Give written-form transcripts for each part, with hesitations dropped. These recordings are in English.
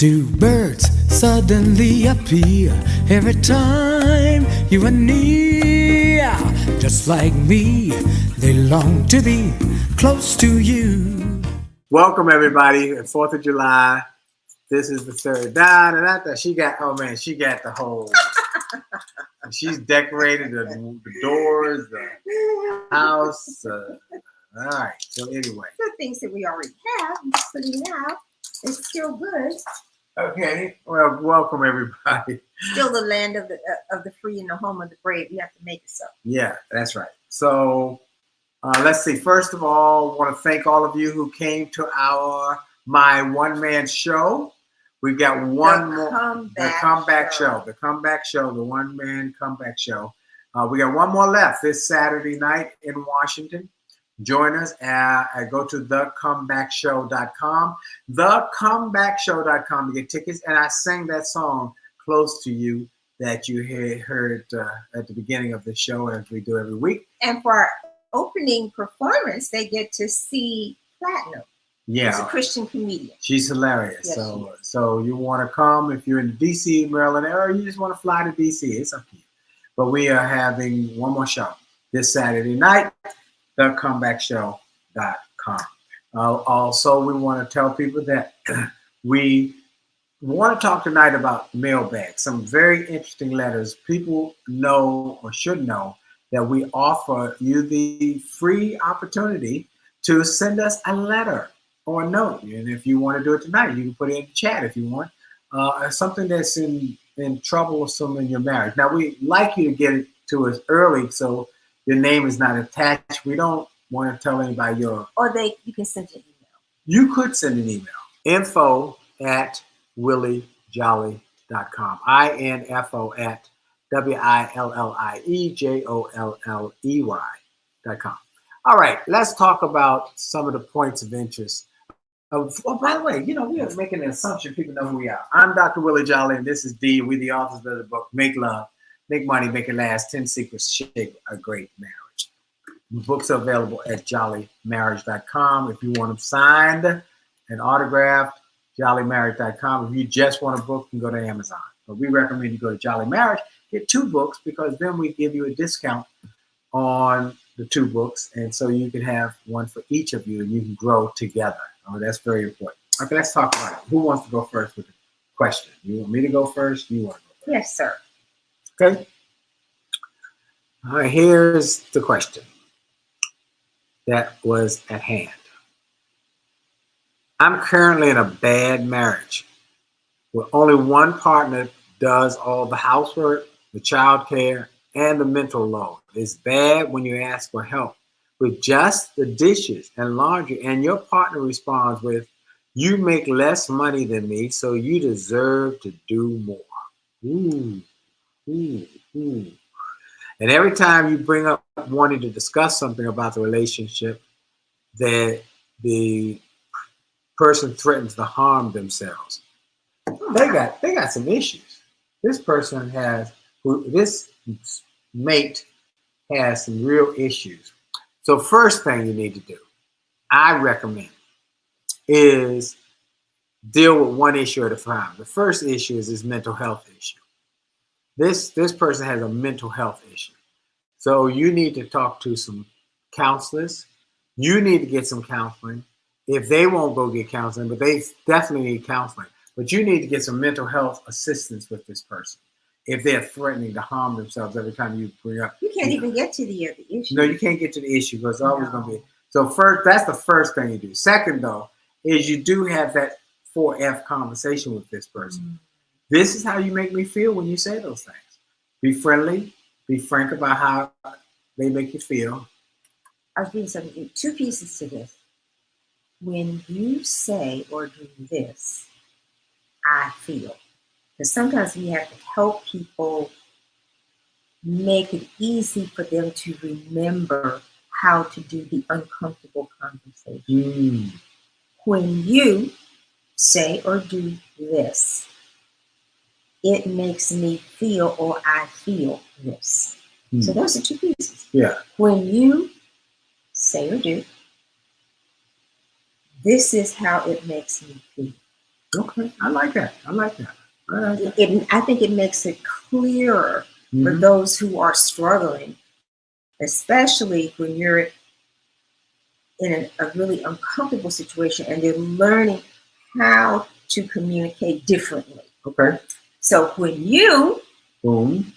Do birds suddenly appear every time you are near? Just like me, they long to be close to you. Welcome everybody, 4th of July. This is the third. She got, oh man, she got the whole, she's decorated the doors, the house. All right, so anyway. The things that we already have, putting out, it's still good. Okay, well, welcome everybody. Still the land of the free and the home of the brave. You have to make it so. Yeah, that's right. So let's see. First of all, I want to thank all of you who came to my one-man show. We've got the comeback show, the one-man comeback show. We got one more left this Saturday night in Washington. Join us go to thecomebackshow.com, thecomebackshow.com to get tickets. And I sang that song Close to You that you heard at the beginning of the show, as we do every week. And for our opening performance, they get to see Platinum. Yeah, she's a Christian comedian. She's hilarious. Yes, so you want to come if you're in the DC, Maryland area, or you just want to fly to DC. It's up to you. But we are having one more show this Saturday night. thecomebackshow.com. Also, we want to tell people that we want to talk tonight about mailbag. Some very interesting letters. People know or should know that we offer you the free opportunity to send us a letter or a note. And if you want to do it tonight, you can put it in the chat if you want. Something that's in troublesome in your marriage. Now, we like you to get it to us early so your name is not attached. We don't want to tell anybody you can send an email. You could send an email. info@williejolly.com. info@WILLIEJOLLEY.com. All right, let's talk about some of the points of interest. Oh, by the way, we are making an assumption people know who we are. I'm Dr. Willie Jolley, and this is D. We're the authors of the book, Make Love, Make Money, Make It Last, 10 Secrets Shape a Great Marriage. The books are available at jolleymarriage.com. If you want them signed and autographed, jolleymarriage.com. If you just want a book, you can go to Amazon. But we recommend you go to Jolley Marriage, get 2 books, because then we give you a discount on the 2 books. And so you can have one for each of you, and you can grow together. Oh, that's very important. Okay, let's talk about it. Who wants to go first with the question? You want me to go first? You want to go first? Yes, sir. Okay. All right, here's the question that was at hand. I'm currently in a bad marriage where only one partner does all the housework, the child care, and the mental load. It's bad when you ask for help with just the dishes and laundry, and your partner responds with, "You make less money than me, so you deserve to do more." Ooh. And every time you bring up wanting to discuss something about the relationship, that the person threatens to harm themselves. They got some issues. This mate has some real issues. So first thing you need to do, I recommend, is deal with one issue at a time. The first issue is this mental health issue. This person has a mental health issue. So you need to talk to some counselors. You need to get some counseling. If they won't go get counseling, but they definitely need counseling. But you need to get some mental health assistance with this person if they're threatening to harm themselves every time you bring up. You can't even get to the issue. No, you can't get to the issue because it's always going to be. So first, that's the first thing you do. Second, though, is you do have that 4F conversation with this person. Mm-hmm. This is how you make me feel when you say those things. Be friendly. Be frank about how they make you feel. I was reading something. 2 pieces to this. When you say or do this, I feel. Because sometimes we have to help people make it easy for them to remember how to do the uncomfortable conversation. When you say or do this, it makes me feel or I feel this. So those are 2 pieces. Yeah. When you say or do, this is how it makes me feel. Okay, I like that. I like that. I like that. I think it makes it clearer for Mhm. those who are struggling, especially when you're in a really uncomfortable situation and they're learning how to communicate differently. Okay. So when you, Boom.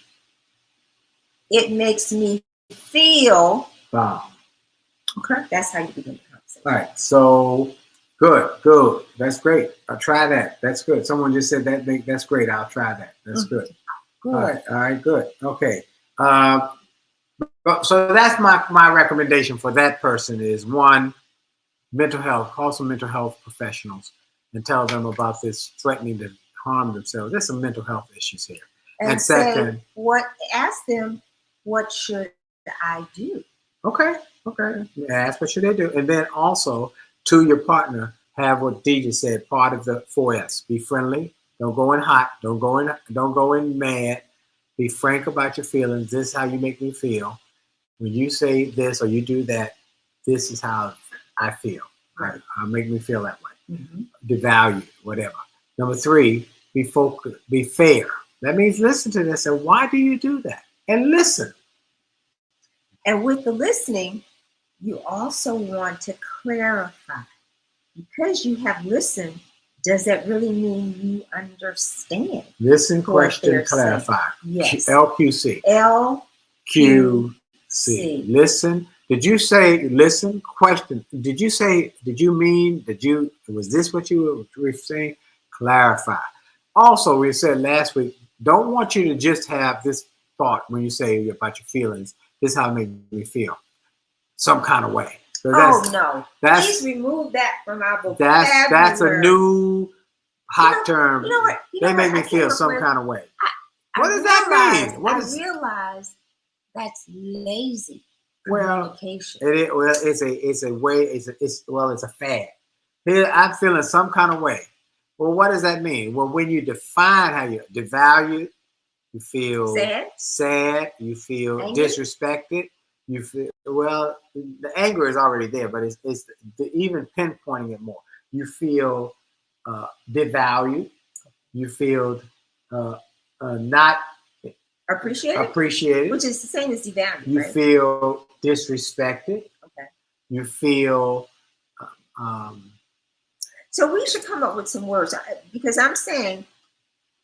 it makes me feel, Bomb. Okay. that's how you begin the conversation. All right. So good. That's great. I'll try that. That's good. Someone just said that. That's great. I'll try that. That's good. Good. All right. Good. Okay. So that's my recommendation for that person is one, mental health. Call some mental health professionals and tell them about this threatening to harm themselves. There's some mental health issues here. And second, say, ask them, what should I do? Okay. Ask what should they do, and then also to your partner, have what Dee just said. Part of the 4S: be friendly. Don't go in hot. Don't go in mad. Be frank about your feelings. This is how you make me feel. When you say this or you do that, this is how I feel. Right. Make me feel that way. Mm-hmm. Devalue whatever. Number 3, be focused. Be fair. That means listen to this and why do you do that? And listen. And with the listening, you also want to clarify. Because you have listened, does that really mean you understand? Listen, question, clarify. Yes. LQC. LQC. Listen. Did you say listen? Question. Did you mean, was this what you were saying? Clarify. Also, we said last week, don't want you to just have this thought when you say about your feelings. This is how it makes me feel. Some kind of way. So no. Please remove that from our vocabulary. That's a new hot term. You know what? They make me feel some kind of way. What does that mean? I realize that's lazy communication. communication. It's a way. It's a fad. Here, I'm feeling some kind of way. Well, what does that mean? Well, when you define how you devalue, you feel sad. You feel angry, disrespected. You feel, well, the anger is already there, but it's even pinpointing it more. You feel devalued. You feel not appreciated, which is the same as devalued. You right? feel disrespected. Okay. You feel. So we should come up with some words, because I'm saying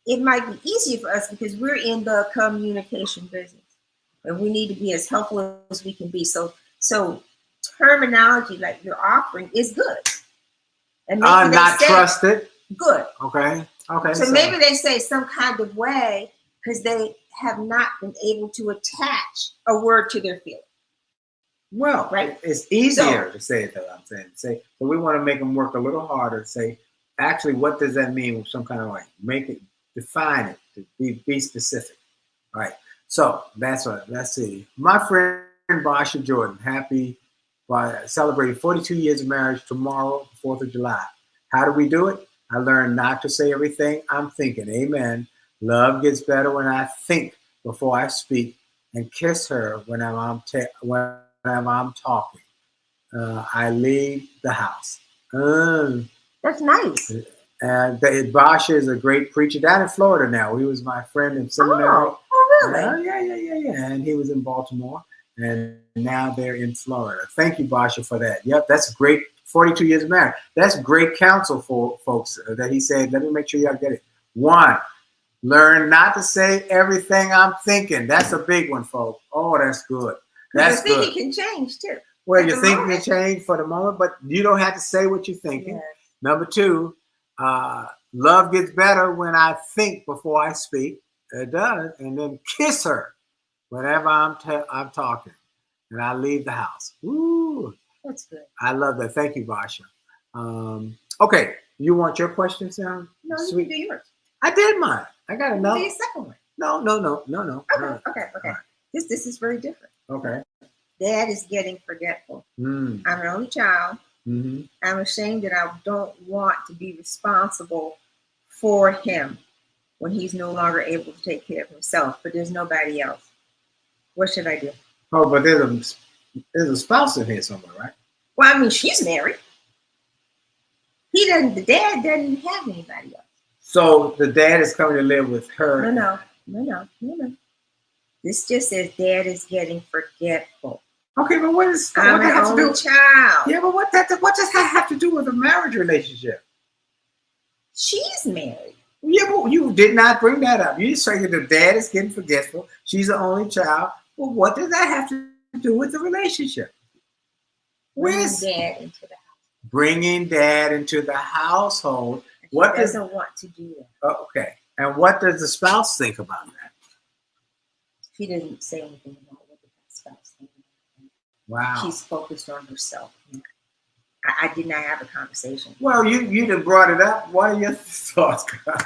it might be easier for us because we're in the communication business. And we need to be as helpful as we can be. So terminology like you're offering is good. And maybe not trusted. Good. Okay. So maybe they say some kind of way because they have not been able to attach a word to their feeling. Well, right. It's easier to say it, though. I'm saying. So we want to make them work a little harder. Say, actually, what does that mean? With some kind of way, make it, define it, to be specific. All right. So that's what. Let's see. My friend Basha Jordan, celebrating 42 years of marriage tomorrow, 4th of July. How do we do it? I learned not to say everything I'm thinking. Amen. Love gets better when I think before I speak, and kiss her when I'm talking. I leave the house. That's nice. And Basha is a great preacher down in Florida now. He was my friend in seminary. Oh, really? Yeah. And he was in Baltimore, and now they're in Florida. Thank you, Basha, for that. Yep, that's great. 42 years of marriage. That's great counsel for folks that he said. Let me make sure y'all get it. 1, learn not to say everything I'm thinking. That's a big one, folks. Oh, that's good. That's good. Your thinking can change too. Well, your thinking can change for the moment, but you don't have to say what you're thinking. Yes. Number 2, love gets better when I think before I speak. It does. And then kiss her whenever I'm talking. And I leave the house. Ooh. That's good. I love that. Thank you, Basha. Okay. You want your question, Sam? No, you can do yours. I did mine. I got another. Do your second one. No. Okay. Right. This is very different. Okay. Dad is getting forgetful. I'm an only child. Mm-hmm. I'm ashamed that I don't want to be responsible for him when he's no longer able to take care of himself, but there's nobody else. What should I do? Oh, but there's a spouse in here somewhere, right? Well, I mean, she's married. He doesn't. The dad doesn't have anybody else. So the dad is coming to live with her. No. This just says dad is getting forgetful. Okay, but what does I'm that an have to only do? child. Yeah, but what does that have to do with a marriage relationship? She's married. Yeah, but you did not bring that up. You just said the dad is getting forgetful. She's the only child. Well, what does that have to do with the relationship? Bringing dad into the house. Bringing dad into the household. He doesn't want to do that. Okay. And what does the spouse think about that? She didn't say anything about what the spouse thinks. Wow. She's focused on herself. I did not have a conversation. Well, you done brought it up. What are your thoughts, God?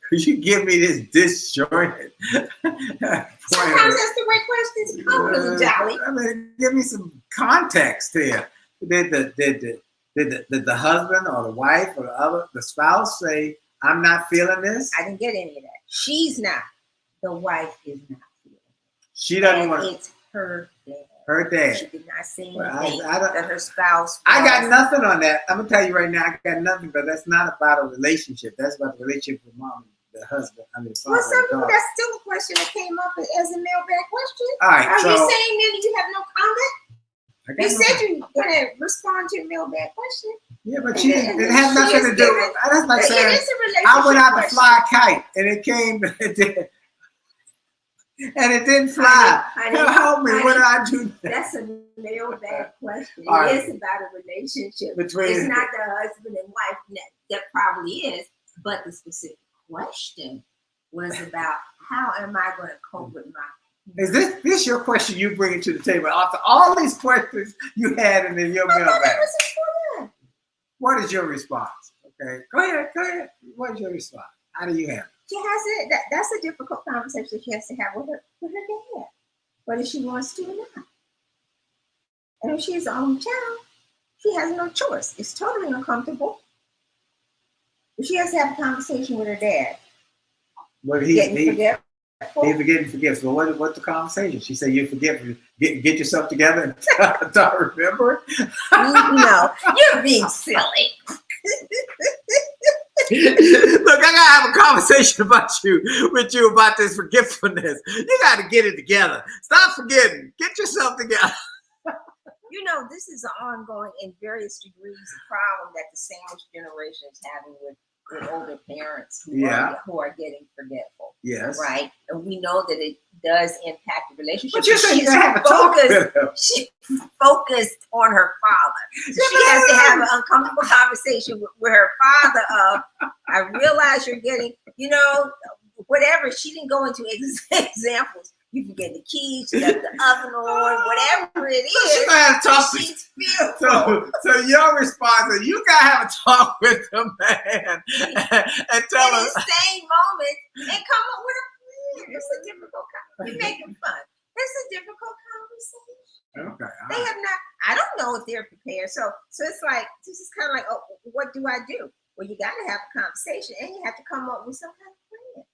Could you give me this disjointed? Sometimes that's the way questions come, really, Jolley. I mean, give me some context here. Did the husband or the wife or the spouse say, "I'm not feeling this"? I didn't get any of that. She's not. The wife is not feeling it. She doesn't want. It's her dad. Her dad. She did not say anything Well, that her spouse. I got nothing on that. I'm gonna tell you right now, I got nothing. But that's not about a relationship. That's about the relationship with mom and the husband. I mean, Well, that's still a question that came up as a mailbag question. All right. Are you saying then you have no comment? You said nothing. you were going to respond to a mailbag question. Yeah, but it has nothing to do with. That's like saying It is a relationship I went out to question. fly a kite and it came and it didn't fly. Honey, Help me. What did I do? That's a mailbag question. All right. It is about a relationship. Between It's not the husband and wife. That probably is, but the specific question was about how am I going to cope with my. Is this your question you bring it to the table after all these questions you had in your mailbag? What is your response? Okay, go ahead. What is your response? How do you handle it? She has it. That's a difficult conversation she has to have with her dad, whether she wants to or not. And if she's the only child, she has no choice. It's totally uncomfortable. But she has to have a conversation with her dad. Well, he's forgetting. So what's the conversation? She said, "You forget. Get yourself together and don't remember." No, you're being silly. Look, I gotta have a conversation with you about this forgetfulness. You gotta get it together. Stop forgetting. Get yourself together. You know, this is an ongoing, in various degrees, problem that the sandwich generation is having with older parents who are getting forgetful. Yes. Right? And we know that it does impact the relationship. But you said you have a talk with him. She's focused on her father. So she has to have an uncomfortable conversation with her father of, I realize you're getting, whatever. She didn't go into examples. You can get the keys, you got the oven on, whatever it is. You gotta talk she's fearful. So your response is you gotta have a talk with the man and tell him in the same moment and come up with a plan. It's a difficult conversation. You make it fun. It's a difficult conversation. Okay. They have not. I don't know if they're prepared. So it's like this is kind of like, oh, what do I do? Well, you got to have a conversation and you have to come up with some kind of plan.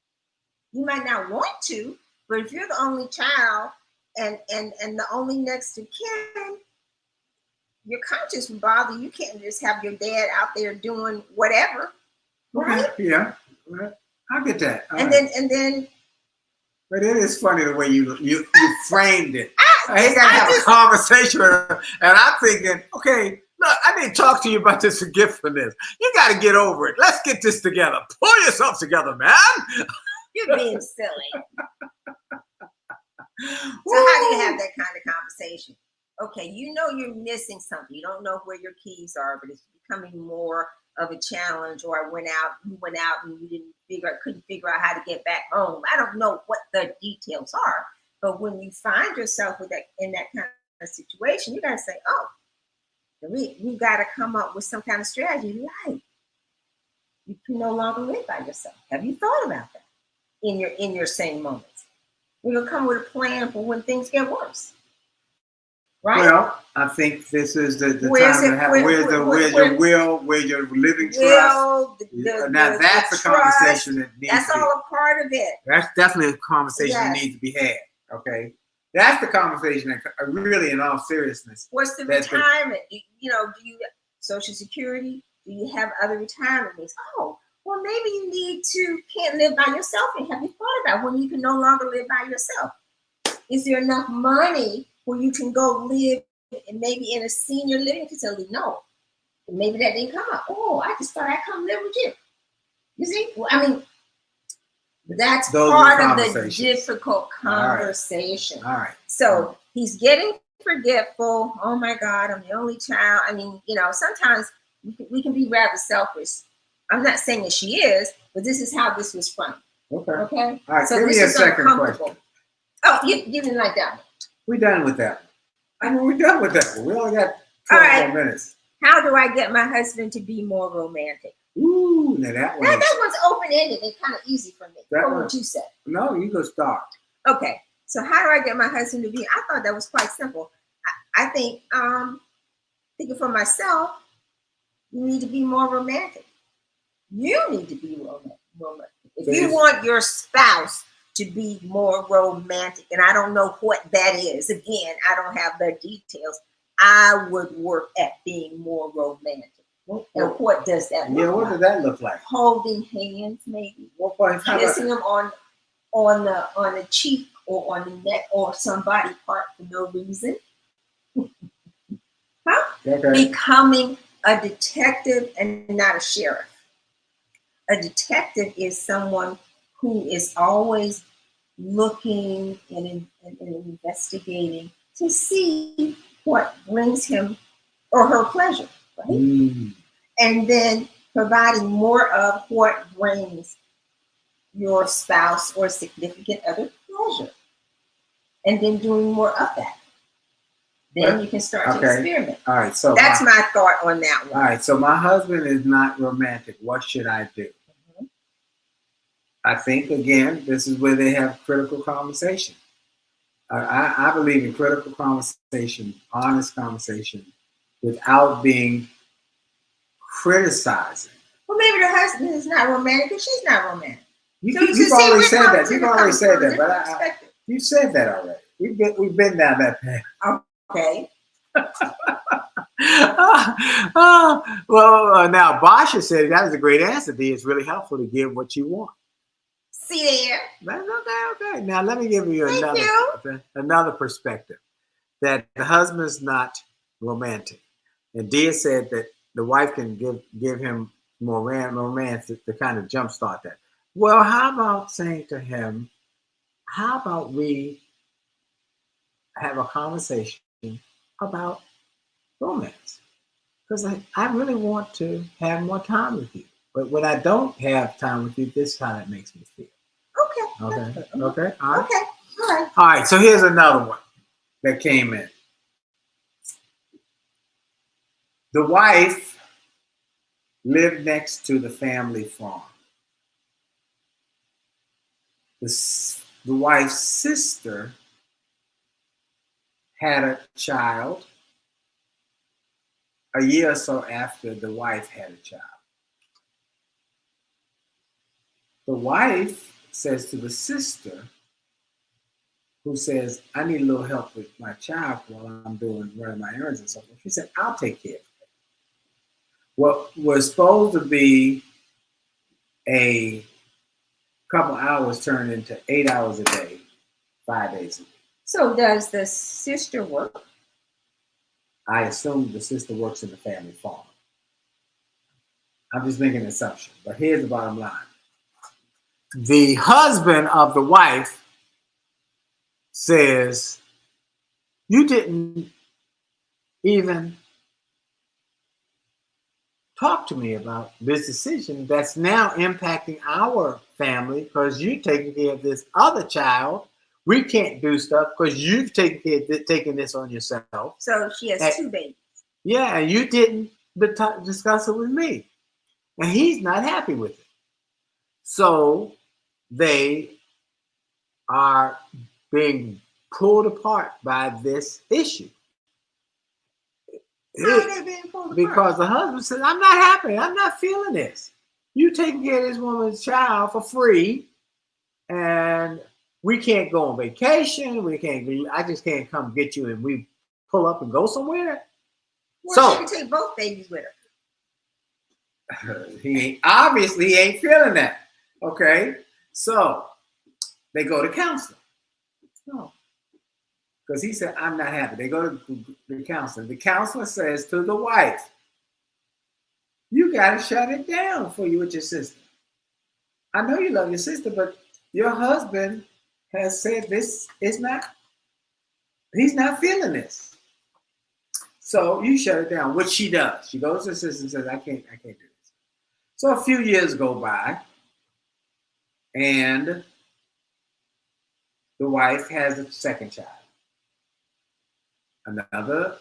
You might not want to. But if you're the only child and the only next to kin, your conscience will bother you. You can't just have your dad out there doing whatever, right? Okay. Yeah, I get that. And then. But it is funny the way you framed it. I gotta have a conversation with her, and I'm thinking, okay, look, I didn't talk to you about this forgetfulness. You got to get over it. Let's get this together. Pull yourself together, man. You're being silly. So how do you have that kind of conversation? Okay, you're missing something. You don't know where your keys are, but it's becoming more of a challenge. Or you went out and you couldn't figure out how to get back home. I don't know what the details are, but when you find yourself in that kind of situation, you got to say, "Oh, we got to come up with some kind of strategy." Right? You can no longer live by yourself. Have you thought about that in your same moments? We're gonna come with a plan for when things get worse, right? Well, I think this is the time to have. Where's your will? Where's your living trust? Now that's a conversation that needs. That's all a part of it. That's definitely a conversation that needs to be had. Okay, that's the conversation that really, in all seriousness. What's the retirement? Do you Social Security? Do you have other retirement needs? Oh, well, maybe you can't live by yourself. And have you thought about when you can no longer live by yourself? Is there enough money where you can go live and maybe in a senior living facility? No. Maybe that didn't come up. Oh, I just thought I'd come live with you. You see? Well, I mean, that's part of the difficult conversation. All right. So he's getting forgetful. Oh my God, I'm the only child. I mean, sometimes we can be rather selfish. I'm not saying that she is, but this is how this was from. Okay. All right. So give this me a is second uncomfortable. question. Oh, you didn't like that one. We're done with that. We're done with that one. We only got 12 more minutes. How do I get my husband to be more romantic? Ooh, now that one. That one's open-ended and kind of easy for me. What would you say? No, you go start. Okay. So how do I get my husband to be? I thought that was quite simple. I think, thinking for myself, you need to be more romantic. You need to be romantic. If you want your spouse to be more romantic, and I don't know what that is. Again, I don't have the details. I would work at being more romantic. And what does that look like? Yeah, what does that look like? Holding hands, maybe. Kissing them on the cheek or on the neck or some body part for no reason. Huh? Okay. Becoming a detective and not a sheriff. A detective is someone who is always looking and investigating to see what brings him or her pleasure, right? And then providing more of what brings your spouse or significant other pleasure. And then doing more of that. Then you can start to experiment. All right, so that's my thought on that one. All right, so my husband is not romantic. What should I do? I think, again, this is where they have critical conversation. I believe in critical conversation, honest conversation, without being criticizing. Well, maybe the husband is not romantic and she's not romantic. You've already said that. You've already said that, but you said that already. We've been down that path. Okay. Well, now Basha said that was a great answer, Dee. It's really helpful to give what you want. See there. Okay. Now let me give you another perspective. That the husband's not romantic. And Dia said that the wife can give him more romance to kind of jumpstart that. Well, how about saying to him, how about we have a conversation about romance? Because I really want to have more time with you. But when I don't have time with you, this is how it makes me feel. Okay. All right. All right. So here's another one that came in. The wife lived next to the family farm. The wife's sister had a child a year or so after the wife had a child. The wife says to the sister, who says, I need a little help with my child while I'm running my errands and so forth. She said, I'll take care of it. What was supposed to be a couple hours turned into 8 hours a day, 5 days a week. So does the sister work? I assume the sister works in the family farm. I'm just making an assumption, but here's the bottom line. The husband of the wife says, you didn't even talk to me about this decision that's now impacting our family because you're taking care of this other child. We can't do stuff because you've taken this on yourself. So she has 2 babies. Yeah, and you didn't discuss it with me. And he's not happy with it. So they are being pulled apart by this issue. How are they being pulled apart? Because the husband says, I'm not happy. I'm not feeling this. You taking care of this woman's child for free, and we can't go on vacation. I just can't come get you and we pull up and go somewhere. Well, she can take both babies with her. he ain't feeling that. Okay, so they go to counseling. Oh. Because he said, I'm not happy. They go to the counselor. The counselor says to the wife, you got to shut it down for you with your sister. I know you love your sister, but your husband has said this is not, he's not feeling this. So you shut it down, which she does. She goes to her sister and says, I can't do this. So a few years go by, and the wife has a second child. Another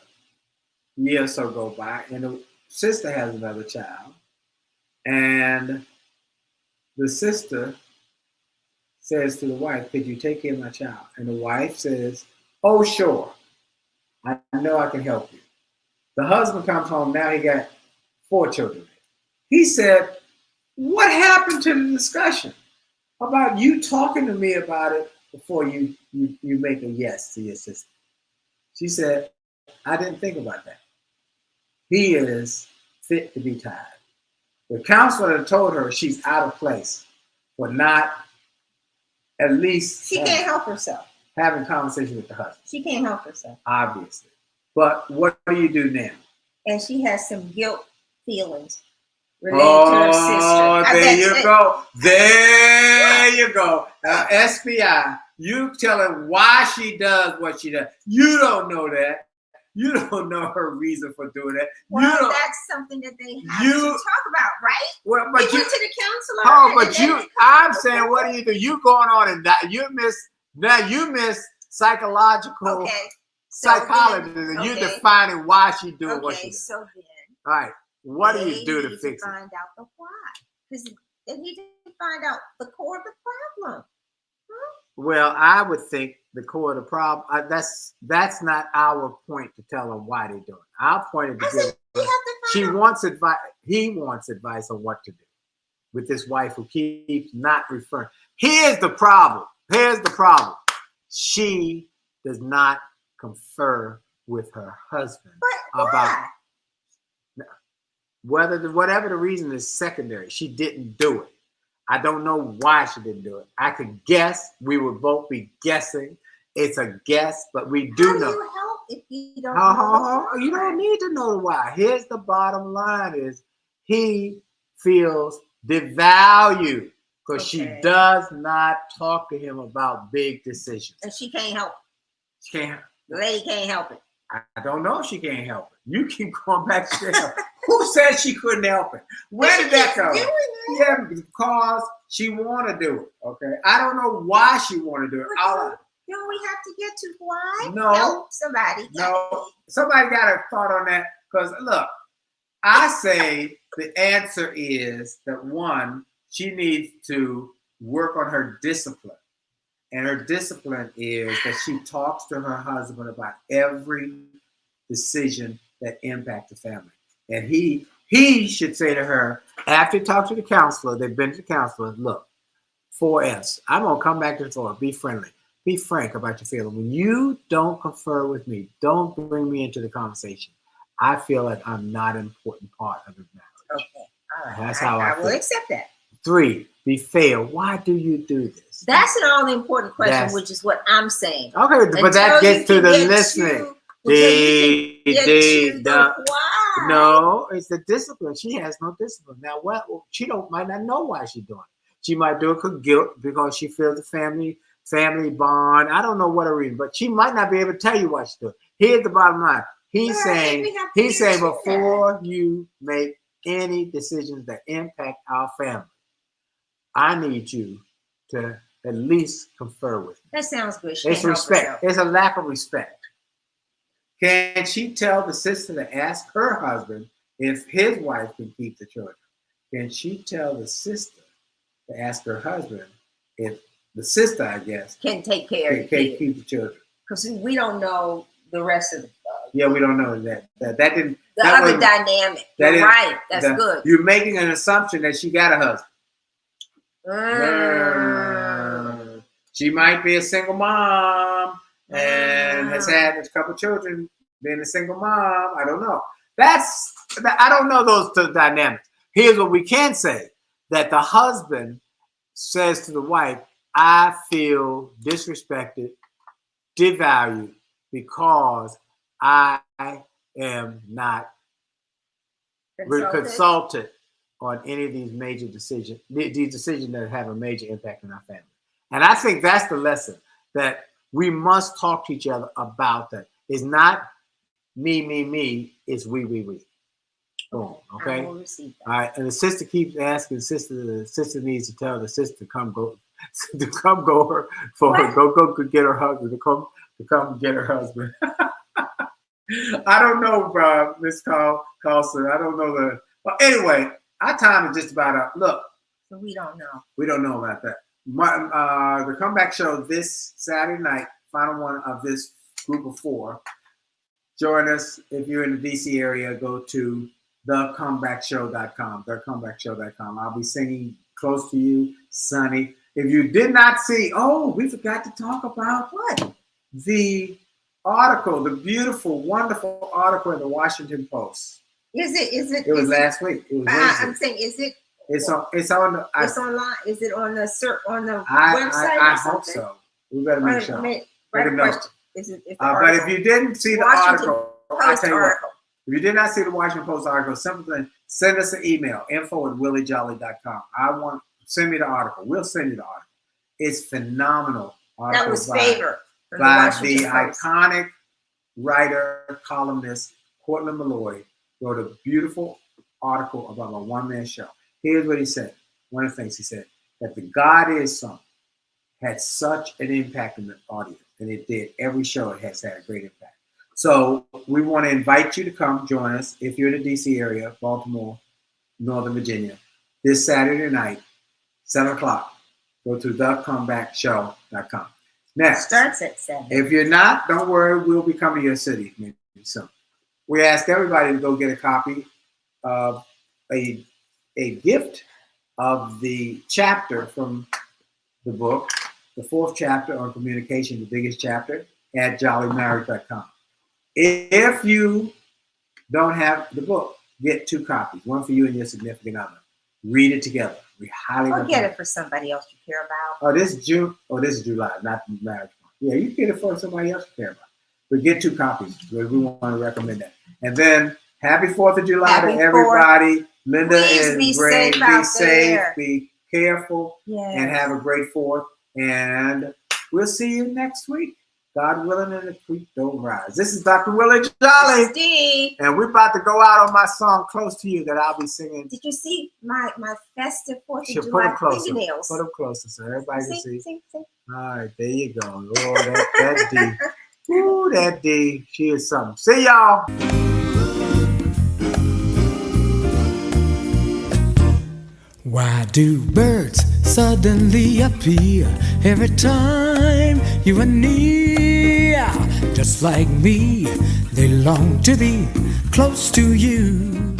year or so go by, and the sister has another child. And the sister says to the wife, could you take care of my child? And the wife says, oh, sure. I know I can help you. The husband comes home. Now he got 4 children. He said, what happened to the discussion about you talking to me about it before you make a yes to your sister? She said, I didn't think about that. He is fit to be tied. The counselor had told her she's out of place for not at least She can't help herself. Having conversation with the husband. She can't help herself. Obviously. But what do you do now? And she has some guilt feelings related to her sister. There you go. There you go. SBI, you tell her why she does what she does. You don't know that. You don't know her reason for doing that. Well, that's something that they have to talk about, right? Well, but you went to the counselor. Oh, but I'm saying, what do you do? You going on and you miss psychological psychology, and you're defining why she doing what she does. So then, all right, what do you do to fix it? Find out the why, because they need to find out the core of the problem. Well, I would think the core of the problem, that's not our point to tell them why they're doing it. Our point is he wants advice on what to do with this wife who keeps not referring. Here's the problem. She does not confer with her husband about whatever the reason is secondary. She didn't do it. I don't know why she didn't do it. I could guess. We would both be guessing. It's a guess, but we do know. How do you help if you don't know? You don't need to know why. Here's the bottom line is he feels devalued because she does not talk to him about big decisions. And she can't help it. She can't. The lady can't help it. I don't know if she can't help it. You keep going back to her. Who said she couldn't help it? Where did that come? Yeah, because she want to do it. Okay, I don't know why she want to do it. Don't we have to get to why? No, help somebody. No, somebody got a thought on that. Because look, I say the answer is that one, she needs to work on her discipline. And her discipline is that she talks to her husband about every decision that impacts the family. And he should say to her, after he talked to the counselor, they've been to the counselor, look, 4S, I'm going to come back to the floor. Be friendly. Be frank about your feeling. When you don't confer with me, don't bring me into the conversation. I feel like I'm not an important part of the marriage. Okay. All right. That's how I feel. will accept that. 3, be fair. Why do you do this? That's an all-important question, which is what I'm saying. Okay, but that gets to the listening. No, it's the discipline. She has no discipline. Now, she might not know why she's doing it. She might do it for guilt because she feels the family bond. I don't know what her reason, but she might not be able to tell you why she's doing it. Here's the bottom line. He's saying before you make any decisions that impact our family, I need you to at least confer with me. That sounds good. It's respect. It's a lack of respect. Can she tell the sister to ask her husband if his wife can keep the children? Can she tell the sister to ask her husband if the sister, I guess, can take care of keep the children? Because we don't know the rest of the we don't know that didn't the other dynamic. You're right. That's good. You're making an assumption that she got a husband. She might be a single mom and has had a couple children being a single mom. I don't know. I don't know those two dynamics. Here's what we can say, that the husband says to the wife, I feel disrespected, devalued, because I am not consulted on any of these major decisions, these decisions that have a major impact on our family. And I think that's the lesson, that we must talk to each other about that. It's not me, it's we. Boom, okay? All right, and the sister keeps asking the sister needs to tell the sister to come go get her husband, to come get her husband. I don't know, Miss Carlson. I don't know but anyway, our time is just about up. Look. So we don't know. We don't know about that. The comeback show this Saturday night, final one of this group of 4. Join us. If you're in the DC area, go to thecomebackshow.com. Thecomebackshow.com. I'll be singing Close to You, Sunny. If you did not see, we forgot to talk about what? The article, the beautiful, wonderful article in the Washington Post. Is it? It was last week. It was I'm saying, is it? It's on. It's online. Is it on the website? I hope so. We better make sure. Question. Is it? But if you didn't see the article, I tell you what. Article. If you did not see the Washington Post article, simply send us an email, info@williejolly.com. Send me the article. We'll send you the article. It's phenomenal. That was favor by the iconic writer, columnist, Cortland Malloy, wrote a beautiful article about a one-man show. Here's what he said. One of the things he said, that the God Is song had such an impact on the audience, and it did. Every show it has had a great impact. So we want to invite you to come join us if you're in the DC area, Baltimore, Northern Virginia, this Saturday night, 7 o'clock. Go to thecomebackshow.com. Next. Starts at 7. If you're not, don't worry, we'll be coming to your city maybe soon. We ask everybody to go get a copy of a gift of the chapter from the book, the 4th chapter on communication, the biggest chapter, at jolleymarriage.com. If you don't have the book, get 2 copies, one for you and your significant other. Read it together. We highly recommend it. Or get it for somebody else you care about. Oh, this is June. Oh, this is July, not marriage. Yeah, you can get it for somebody else you care about. But get 2 copies. We want to recommend that. And then happy 4th of July to everybody. Linda and Ray, be safe, be careful, and have a great 4th. And we'll see you next week. God willing, and the creek don't rise. This is Dr. Willie Jolley. Steve. And we're about to go out on my song, Close to You, that I'll be singing. Did you see my festive 4th of Put July them closer. fingernails? Put them closer so everybody can see. Sing. All right, there you go. Oh, that D. Ooh, that D. She is something. See y'all. Why do birds suddenly appear every time you are near? Just like me, they long to be close to you.